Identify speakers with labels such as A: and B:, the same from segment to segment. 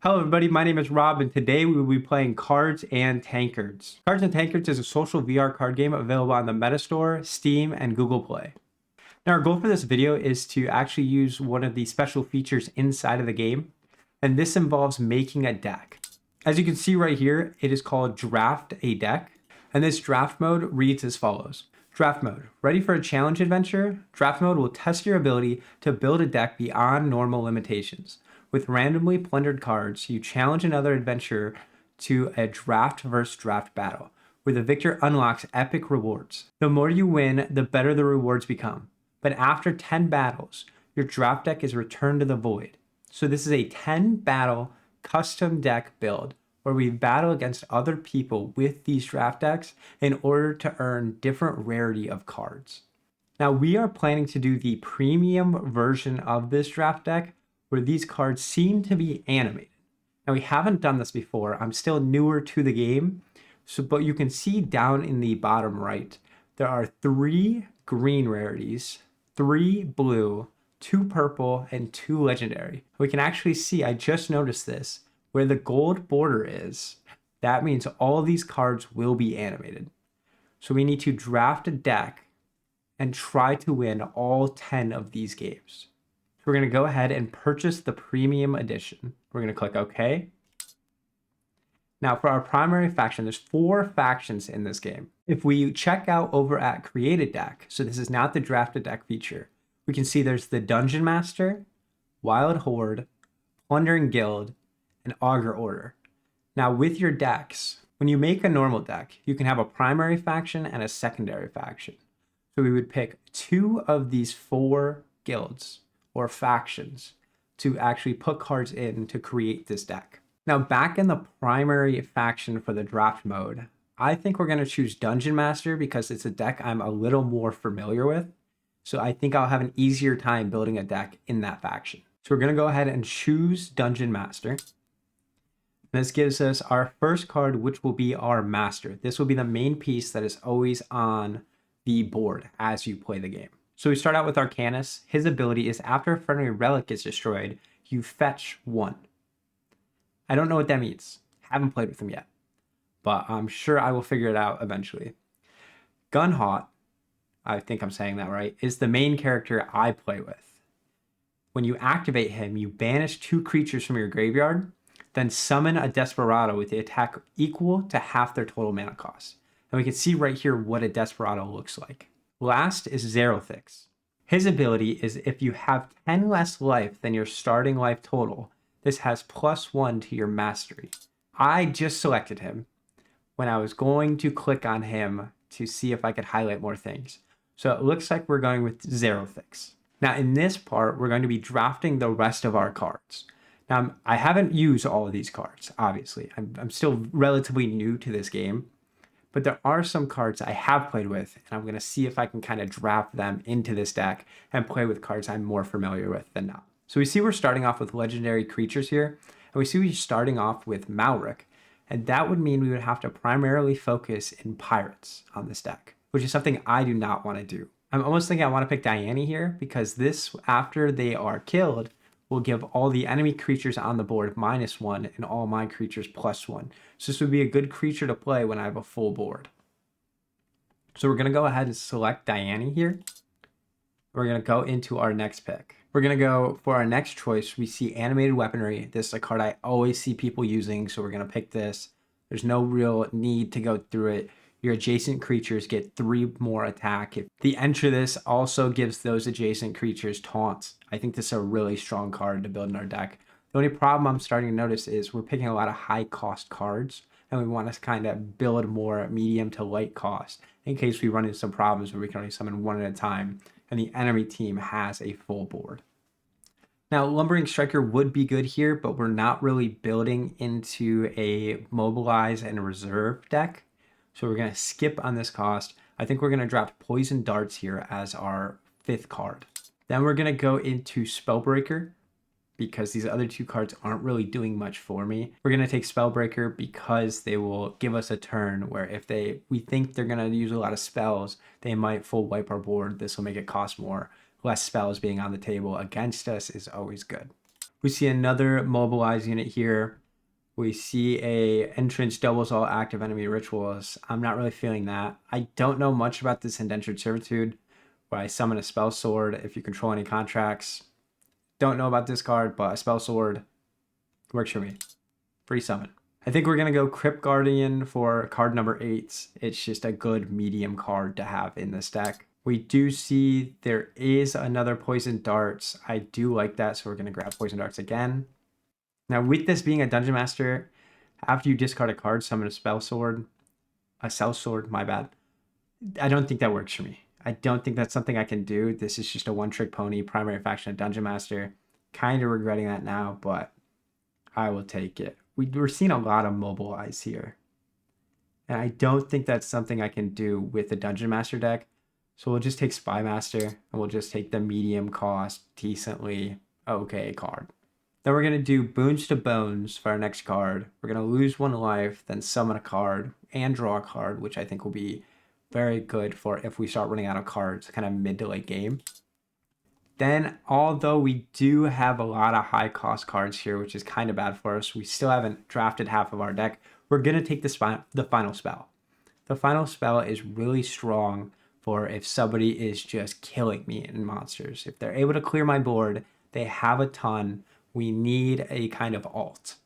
A: Hello everybody, my name is Rob and today we will be playing Cards and Tankards. Cards and Tankards is a social VR card game available on the Meta Store, Steam, and Google Play. Now our goal for this video is to actually use one of the special features inside of the game, and this involves making a deck. As you can see right here, it is called Draft a Deck, and this draft mode reads as follows. Draft mode. Ready for a challenge adventure? Draft mode will test your ability to build a deck beyond normal limitations. With randomly plundered cards, you challenge another adventurer to a draft versus draft battle, where the victor unlocks epic rewards. The more you win, the better the rewards become. But after 10 battles, your draft deck is returned to the void. So this is a 10 battle custom deck build, where we battle against other people with these draft decks in order to earn different rarity of cards. Now we are planning to do the premium version of this draft deck, where these cards seem to be animated. Now we haven't done this before. I'm still newer to the game, but you can see down in the bottom right, there are 3 green rarities, 3 blue, 2 purple, and 2 legendary. We can actually see, I just noticed this, where the gold border is, that means all of these cards will be animated. So we need to draft a deck and try to win all 10 of these games. So we're going to go ahead and purchase the premium edition. We're going to click OK. Now for our primary faction, there's 4 factions in this game. If we check out over at Create a Deck, so this is not the Draft a Deck feature, we can see there's the Dungeon Master, Wild Horde, Plundering Guild, and Augur Order. Now with your decks, when you make a normal deck, you can have a primary faction and a secondary faction. So we would pick 2 of these 4 guilds or factions to actually put cards in to create this deck. Now back in the primary faction for the draft mode, I think we're going to choose Dungeon Master because it's a deck I'm a little more familiar with. So I think I'll have an easier time building a deck in that faction. So we're going to go ahead and choose Dungeon Master. This gives us our first card, which will be our Master. This will be the main piece that is always on the board as you play the game. So we start out with Arcanus. His ability is after a friendly relic gets destroyed, you fetch 1. I don't know what that means. Haven't played with him yet, but I'm sure I will figure it out eventually. Gunhot, I think I'm saying that right, is the main character I play with. When you activate him, you banish 2 creatures from your graveyard, then summon a Desperado with the attack equal to half their total mana cost. And we can see right here what a Desperado looks like. Last is Zerofix. His ability is if you have 10 less life than your starting life total, this has +1 to your mastery. I just selected him when I was going to click on him to see if I could highlight more things. So it looks like we're going with Zerofix. Now in this part, we're going to be drafting the rest of our cards. Now I haven't used all of these cards, obviously. I'm still relatively new to this game. But there are some cards I have played with, and I'm going to see if I can kind of draft them into this deck and play with cards I'm more familiar with than not. So we see we're starting off with legendary creatures here, and we see we're starting off with Malric, and that would mean we would have to primarily focus in pirates on this deck, which is something I do not want to do. I'm almost thinking I want to pick Diane here, because this, after they are killed, will give all the enemy creatures on the board -1 and all my creatures +1. So this would be a good creature to play when I have a full board. So we're going to go ahead and select Diane here. We're going to go into our next pick. We're going to go for our next choice. We see Animated Weaponry. This is a card I always see people using, so we're going to pick this. There's no real need to go through it. Your adjacent creatures get 3 more attack. If the enter this also gives those adjacent creatures taunts. I think this is a really strong card to build in our deck. The only problem I'm starting to notice is we're picking a lot of high cost cards, and we want to kind of build more medium to light cost in case we run into some problems where we can only summon 1 at a time and the enemy team has a full board. Now, Lumbering Striker would be good here, but we're not really building into a Mobilize and Reserve deck. So we're going to skip on this cost. I think we're going to draft Poison Darts here as our 5th card. Then we're going to go into Spellbreaker because these other 2 cards aren't really doing much for me. We're going to take Spellbreaker because they will give us a turn where if we think they're going to use a lot of spells, they might full wipe our board. This will make it cost more. Less spells being on the table against us is always good. We see another mobilize unit here. We see a entrance doubles all active enemy rituals. I'm not really feeling that. I don't know much about this indentured servitude, where I summon a spell sword if you control any contracts. Don't know about this card, but a spell sword works for me. Free summon. I think we're going to go Crypt Guardian for card number 8. It's just a good medium card to have in this deck. We do see there is another Poison Darts. I do like that, so we're going to grab Poison Darts again. Now, with this being a Dungeon Master, after you discard a card, summon a spell sword. A cell sword, my bad. I don't think that works for me. I don't think that's something I can do. This is just a one-trick pony, primary faction of Dungeon Master. Kind of regretting that now, but I will take it. We're seeing a lot of mobilize here. And I don't think that's something I can do with the Dungeon Master deck. So we'll just take Spy Master, and we'll just take the medium cost, decently okay card. Then we're going to do Boons to Bones for our next card. We're going to lose 1 life, then summon a card, and draw a card, which I think will be very good for if we start running out of cards, kind of mid to late game. Then, although we do have a lot of high cost cards here, which is kind of bad for us, we still haven't drafted half of our deck. We're going to take the final spell. The final spell is really strong for if somebody is just killing me in monsters. If they're able to clear my board, they have a ton. We need a kind of alt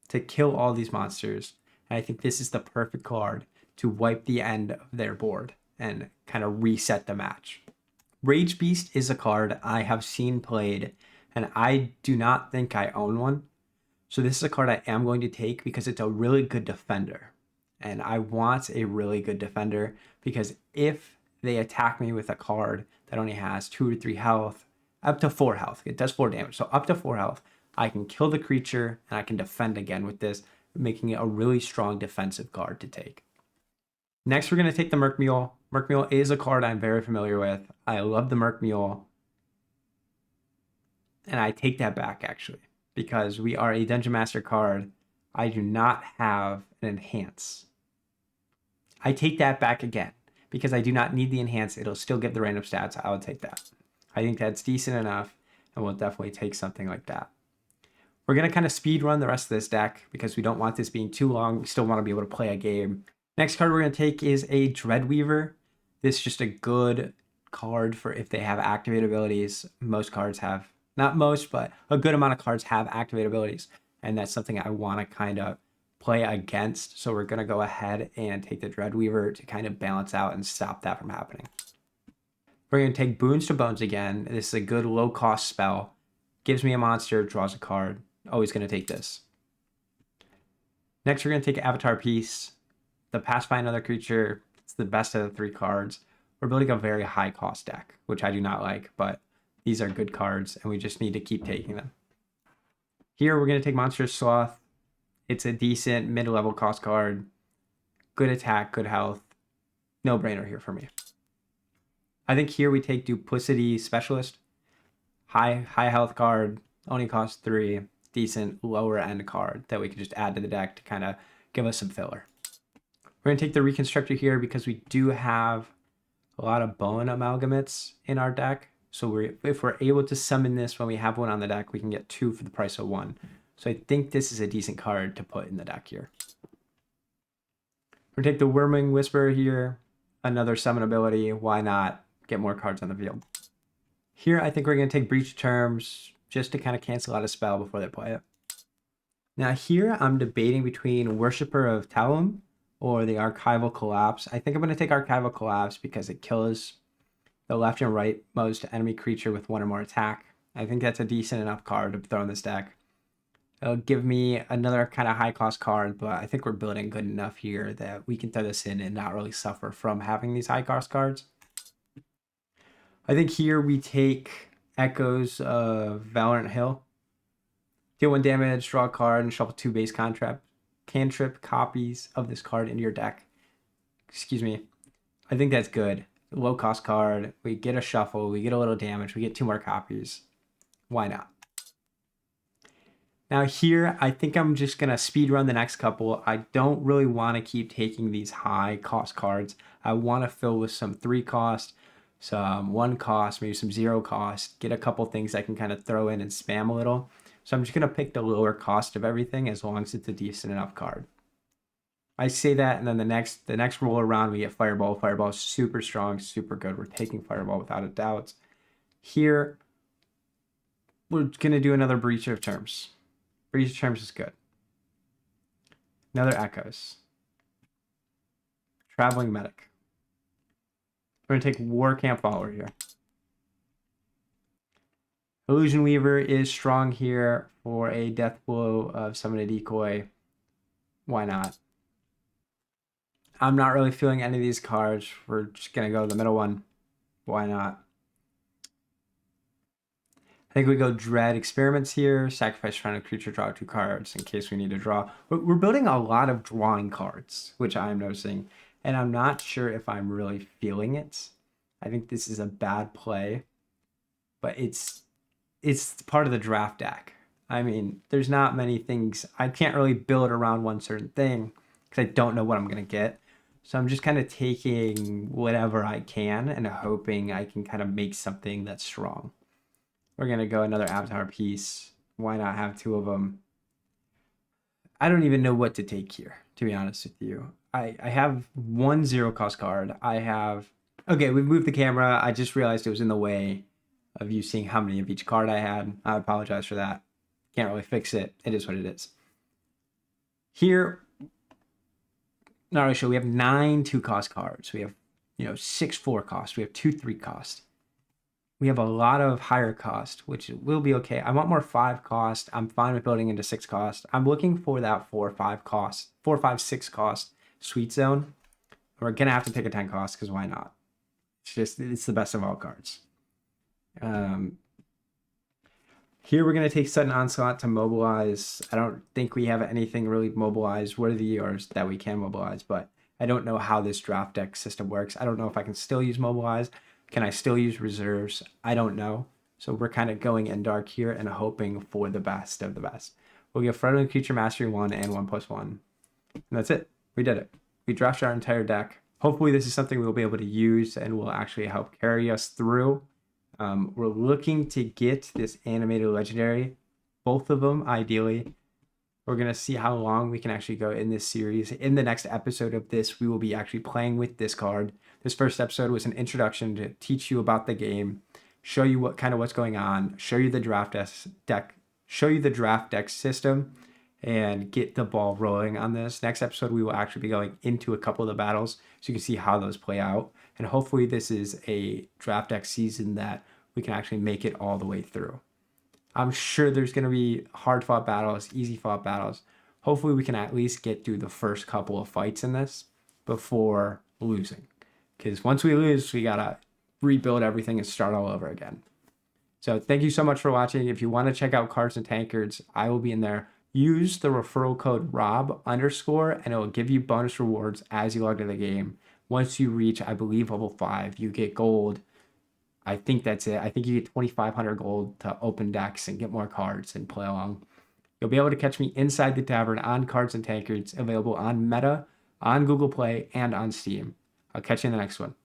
A: to kill all these monsters. And I think this is the perfect card to wipe the end of their board and kind of reset the match. Rage Beast is a card I have seen played, and I do not think I own one. So this is a card I am going to take because it's a really good defender. And I want a really good defender because if they attack me with a card that only has 2 or 3 health, up to 4 health, it does 4 damage. So up to 4 health, I can kill the creature and I can defend again with this, making it a really strong defensive card to take. Next, we're going to take the Merc Mule. Merc Mule is a card I'm very familiar with. I love the Merc Mule. And I take that back, actually, because we are a Dungeon Master card. I do not have an Enhance. I take that back again, because I do not need the Enhance. It'll still give the random stats. I would take that. I think that's decent enough, and we'll definitely take something like that. We're going to kind of speed run the rest of this deck, because we don't want this being too long. We still want to be able to play a game. Next card we're going to take is a Dreadweaver. This is just a good card for if they have activate abilities. Most cards have, not most, but a good amount of cards have activate abilities. And that's something I want to kind of play against. So we're going to go ahead and take the Dreadweaver to kind of balance out and stop that from happening. We're going to take Boons to Bones again. This is a good low cost spell. Gives me a monster, draws a card. Always going to take this. Next we're going to take Avatar Piece. The Pacify another creature. It's the best of the 3 cards. We're building a very high cost deck, which I do not like, but these are good cards and we just need to keep taking them. Here we're going to take Monstrous Sloth. It's a decent mid-level cost card. Good attack, good health. No brainer here for me. I think here we take Duplicity Specialist. High health card, only costs 3. Decent lower end card that we can just add to the deck to kind of give us some filler. We're going to take the Reconstructor here because we do have a lot of bone amalgamates in our deck. So if we're able to summon this when we have one on the deck, we can get 2 for the price of 1. So I think this is a decent card to put in the deck here. We're going to take the Wormwing Whisperer here. Another summon ability. Why not get more cards on the field? Here I think we're going to take Breach Terms just to kind of cancel out a spell before they play it. Now here I'm debating between Worshipper of Talum or the Archival Collapse. I think I'm going to take Archival Collapse because it kills the left and right most enemy creature with 1 or more attack. I think that's a decent enough card to throw in this deck. It'll give me another kind of high cost card, but I think we're building good enough here that we can throw this in and not really suffer from having these high cost cards. I think here we take Echoes of Valorant Hill. Deal 1 damage, draw a card, and shuffle 2 base cantrip copies of this card into your deck. Excuse me. I think that's good. Low cost card. We get a shuffle. We get a little damage. We get 2 more copies. Why not? Now here, I think I'm just going to speed run the next couple. I don't really want to keep taking these high cost cards. I want to fill with some 3 cost, some 1 cost, maybe some 0 cost. Get a couple things I can kind of throw in and spam a little. So I'm just going to pick the lower cost of everything as long as it's a decent enough card. I say that, and then the next roll around, we get Fireball. Fireball is super strong, super good. We're taking Fireball without a doubt. Here, we're going to do another Breach of Terms. Breach of Terms is good. Another Echoes. Traveling Medic. We're going to take War Camp Follower here. Illusion Weaver is strong here for a death blow of Summon a Decoy. Why not? I'm not really feeling any of these cards. We're just going to go to the middle one. Why not? I think we go Dread Experiments here. Sacrifice friendly creature, draw 2 cards in case we need to draw. We're building a lot of drawing cards, which I'm noticing. And I'm not sure if I'm really feeling it. I think this is a bad play. But it's part of the draft deck. I mean, there's not many things. I can't really build around one certain thing because I don't know what I'm going to get. So I'm just kind of taking whatever I can and hoping I can kind of make something that's strong. We're going to go another Avatar piece. Why not have 2 of them? I don't even know what to take here, to be honest with you. I have 1 0-cost card. I have... Okay, we've moved the camera. I just realized it was in the way of you seeing how many of each card I had. I apologize for that. Can't really fix it. It is what it is. Here, not really sure. We have 9 2-cost cards. We have 6 4-cost. We have 2 3-cost. We have a lot of higher cost, which will be okay. I want more 5-cost. I'm fine with building into 6-cost. I'm looking for that 4 5 6 cost sweet zone. We're gonna have to pick a 10-cost because why not? It's the best of all cards. Here we're going to take Sudden Onslaught to mobilize. I don't think we have anything really mobilized worthy or that we can mobilize, but I don't know how this draft deck system works. I don't know if I can still use mobilize. Can I still use reserves? I don't know. So we're kind of going in dark here and hoping for the best of the best. We'll get Friendly Creature Mastery 1 and 1+1. And that's it. We did it. We drafted our entire deck. Hopefully this is something we'll be able to use and will actually help carry us through. We're looking to get this animated legendary, both of them ideally. We're going to see how long we can actually go in this series. In the next episode of this, we will be actually playing with this card. This first episode was an introduction to teach you about the game, show you what's going on, show you the draft deck system, and get the ball rolling on this. Next episode, we will actually be going into a couple of the battles so you can see how those play out. And hopefully this is a draft deck season that we can actually make it all the way through. I'm sure there's going to be hard-fought battles, easy-fought battles. Hopefully we can at least get through the first couple of fights in this before losing. Because once we lose, we got to rebuild everything and start all over again. So thank you so much for watching. If you want to check out Cards and Tankards, I will be in there. Use the referral code ROB_ and it will give you bonus rewards as you log into the game. Once you reach, I believe, level 5, you get gold. I think that's it. I think you get 2,500 gold to open decks and get more cards and play along. You'll be able to catch me inside the tavern on Cards and Tankards, available on Meta, on Google Play, and on Steam. I'll catch you in the next one.